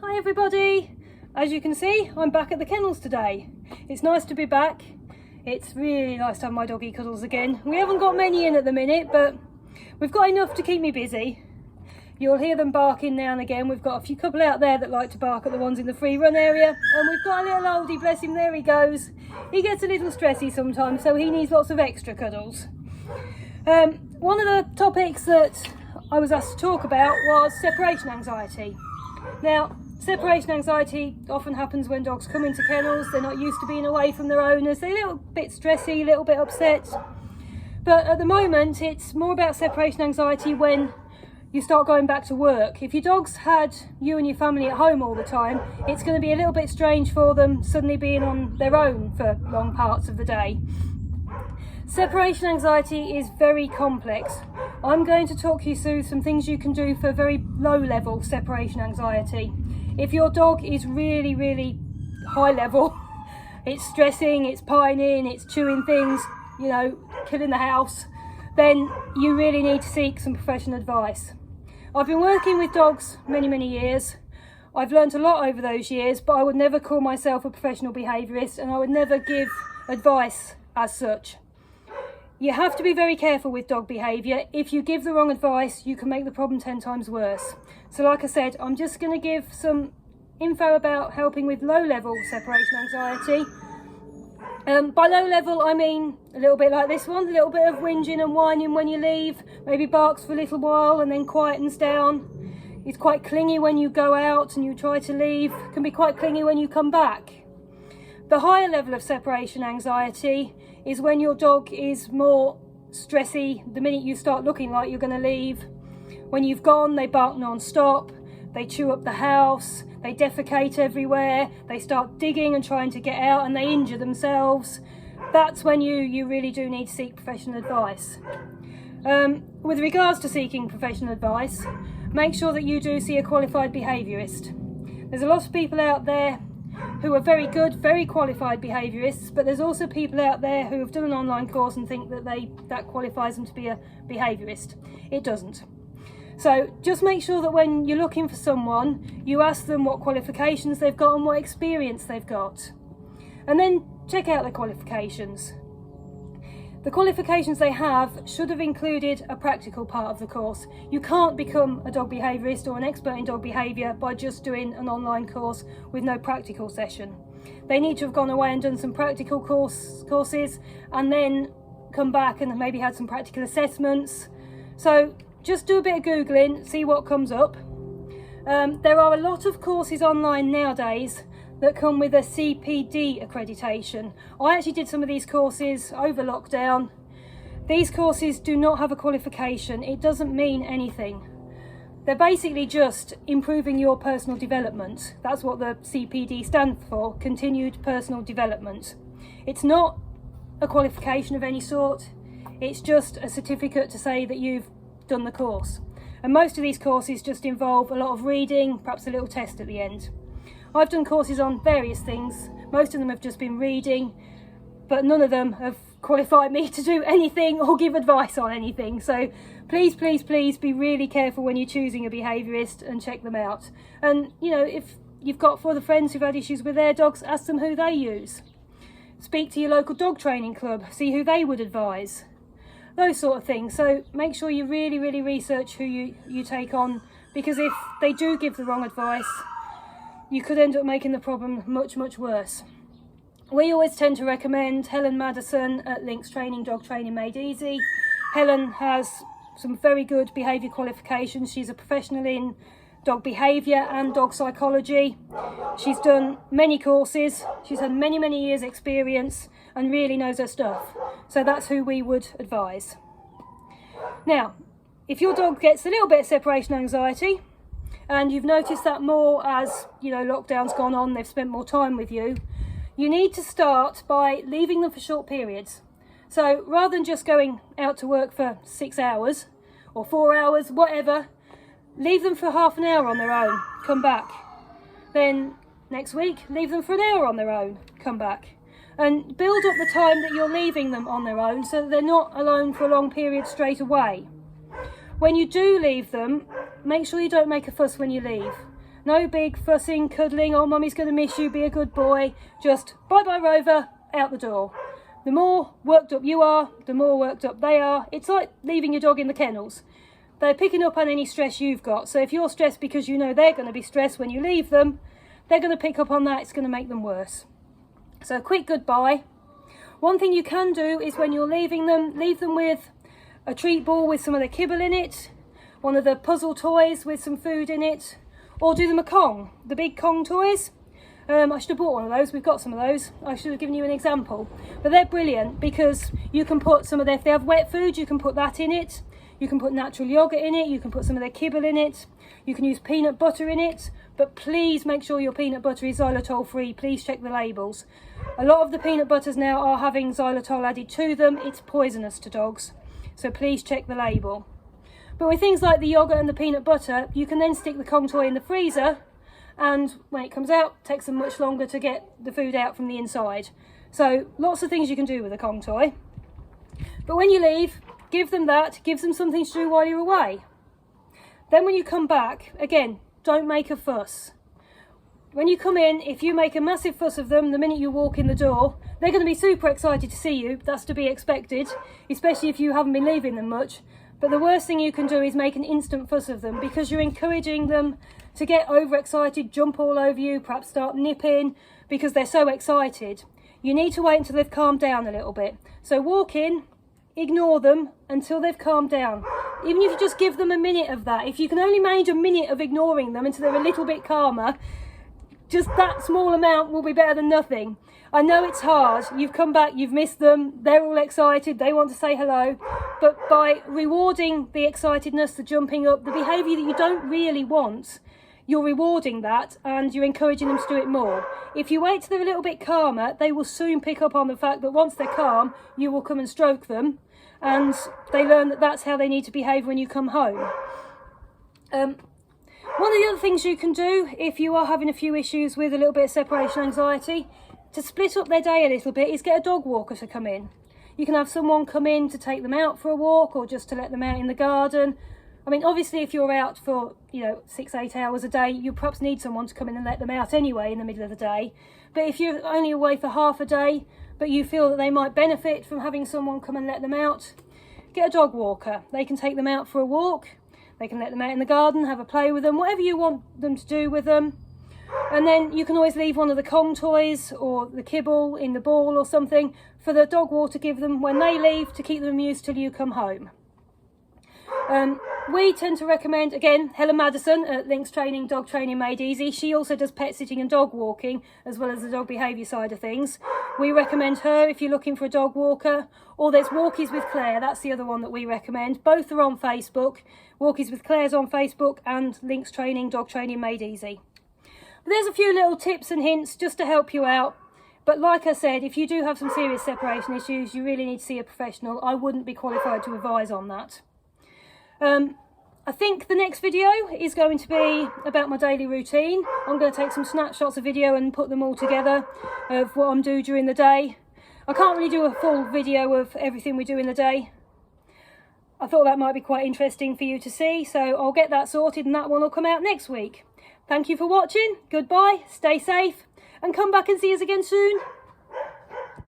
Hi everybody! As you can see, I'm back at the kennels today. It's nice to be back. It's really nice to have my doggy cuddles again. We haven't got many in at the minute, but we've got enough to keep me busy. You'll hear them barking now and again. We've got a few couple out there that like to bark at the ones in the free run area, and we've got a little oldie, bless him, there he goes. He gets a little stressy sometimes, so he needs lots of extra cuddles. One of the topics that I was asked to talk about was separation anxiety. Now, separation anxiety often happens when dogs come into kennels. They're not used to being away from their owners. They're a little bit stressy, a little bit upset. But at the moment, it's more about separation anxiety when you start going back to work. If your dog's had you and your family at home all the time, it's going to be a little bit strange for them suddenly being on their own for long parts of the day. Separation anxiety is very complex. I'm going to talk you through some things you can do for very low level separation anxiety. If your dog is really, really high level, it's stressing, it's pining, it's chewing things, killing the house, then you really need to seek some professional advice. I've been working with dogs many years. I've learnt a lot over those years, but I would never call myself a professional behaviourist, and I would never give advice as such. You have to be very careful with dog behaviour. If you give the wrong advice, you can make the problem 10 times worse. So like I said, I'm just going to give some info about helping with low level separation anxiety. By low level, I mean a little bit like this one, a little bit of whinging and whining when you leave, maybe barks for a little while and then quietens down. It's quite clingy when you go out and you try to leave, can be quite clingy when you come back. The higher level of separation anxiety is when your dog is more stressy the minute you start looking like you're going to leave. When you've gone, they bark non-stop, they chew up the house, they defecate everywhere, they start digging and trying to get out, and they injure themselves. That's when you really do need to seek professional advice. With regards to seeking professional advice, make sure that you do see a qualified behaviourist. There's a lot of people out there who are very good, very qualified behaviourists, but there's also people out there who have done an online course and think that that qualifies them to be a behaviourist. It doesn't. So just make sure that when you're looking for someone, you ask them what qualifications they've got and what experience they've got. And then check out their qualifications. The qualifications they have should have included a practical part of the course. You can't become a dog behaviourist or an expert in dog behaviour by just doing an online course with no practical session. They need to have gone away and done some practical courses and then come back and maybe had some practical assessments. So just do a bit of Googling, see what comes up. There are a lot of courses online nowadays that come with a CPD accreditation. I actually did some of these courses over lockdown. These courses do not have a qualification. It doesn't mean anything. They're basically just improving your personal development. That's what the CPD stands for, continued personal development. It's not a qualification of any sort. It's just a certificate to say that you've done the course. And most of these courses just involve a lot of reading, perhaps a little test at the end. I've done courses on various things. Most of them have just been reading, but none of them have qualified me to do anything or give advice on anything. So please be really careful when you're choosing a behaviourist and check them out. And if you've got further friends who've had issues with their dogs, ask them who they use. Speak to your local dog training club, see who they would advise. Those sort of things. So make sure you really research who you take on, because if they do give the wrong advice, you could end up making the problem much worse. We always tend to recommend Helen Madison at Links Training, Dog Training Made Easy. Helen has some very good behaviour qualifications. She's a professional in dog behaviour and dog psychology. She's done many courses. She's had many years experience and really knows her stuff. So that's who we would advise. Now, if your dog gets a little bit of separation anxiety, and you've noticed that more as lockdown's gone on, they've spent more time with you, you need to start by leaving them for short periods. So rather than just going out to work for 6 hours or 4 hours, whatever, leave them for half an hour on their own, come back. Then next week, leave them for an hour on their own, come back. And build up the time that you're leaving them on their own so that they're not alone for a long period straight away. When you do leave them, make sure you don't make a fuss when you leave. No big fussing, cuddling, oh mummy's going to miss you, be a good boy. Just bye bye Rover, out the door. The more worked up you are, the more worked up they are. It's like leaving your dog in the kennels. They're picking up on any stress you've got. So if you're stressed because you know they're going to be stressed when you leave them, they're going to pick up on that. It's going to make them worse. So a quick goodbye. One thing you can do is when you're leaving them, leave them with a treat ball with some of the kibble in it, one of the puzzle toys with some food in it, or do them a Kong, the big Kong toys. I should have bought one of those, we've got some of those. I should have given you an example. But they're brilliant because you can put some of their, if they have wet food, you can put that in it. You can put natural yogurt in it, you can put some of their kibble in it. You can use peanut butter in it, but please make sure your peanut butter is xylitol free. Please check the labels. A lot of the peanut butters now are having xylitol added to them. It's poisonous to dogs, so please check the label. But with things like the yogurt and the peanut butter, you can then stick the Kong toy in the freezer, and when it comes out, it takes them much longer to get the food out from the inside. So lots of things you can do with a Kong toy. But when you leave, give them that, give them something to do while you're away. Then when you come back, again, don't make a fuss. When you come in, if you make a massive fuss of them the minute you walk in the door, they're going to be super excited to see you. That's to be expected, especially if you haven't been leaving them much. But the worst thing you can do is make an instant fuss of them, because you're encouraging them to get overexcited, jump all over you, perhaps start nipping because they're so excited. You need to wait until they've calmed down a little bit. So walk in, ignore them until they've calmed down. Even if you just give them a minute of that, if you can only manage a minute of ignoring them until they're a little bit calmer, just that small amount will be better than nothing. I know it's hard. You've come back, you've missed them, they're all excited, they want to say hello. But by rewarding the excitedness, the jumping up, the behaviour that you don't really want, you're rewarding that and you're encouraging them to do it more. If you wait till they're a little bit calmer, they will soon pick up on the fact that once they're calm, you will come and stroke them, and they learn that that's how they need to behave when you come home. One of the other things you can do if you are having a few issues with a little bit of separation anxiety, to split up their day a little bit, is get a dog walker to come in. You can have someone come in to take them out for a walk, or just to let them out in the garden. I mean, obviously if you're out for, 6-8 hours a day, you perhaps need someone to come in and let them out anyway in the middle of the day. But if you're only away for half a day, but you feel that they might benefit from having someone come and let them out, get a dog walker. They can take them out for a walk, they can let them out in the garden, have a play with them, whatever you want them to do with them. And then you can always leave one of the Kong toys or the kibble in the ball or something for the dog walker to give them when they leave, to keep them amused till you come home. We tend to recommend, again, Helen Madison at Links Training, Dog Training Made Easy. She also does pet sitting and dog walking, as well as the dog behaviour side of things. We recommend her if you're looking for a dog walker. Or there's Walkies with Claire, that's the other one that we recommend. Both are on Facebook. Walkies with Claire's on Facebook, and Links Training, Dog Training Made Easy. But there's a few little tips and hints just to help you out. But like I said, if you do have some serious separation issues, you really need to see a professional. I wouldn't be qualified to advise on that. I think the next video is going to be about my daily routine. I'm going to take some snapshots of video and put them all together of what I'm doing during the day. I can't really do a full video of everything we do in the day. I thought that might be quite interesting for you to see, so I'll get that sorted and that one will come out next week. Thank you for watching, goodbye, stay safe, and come back and see us again soon.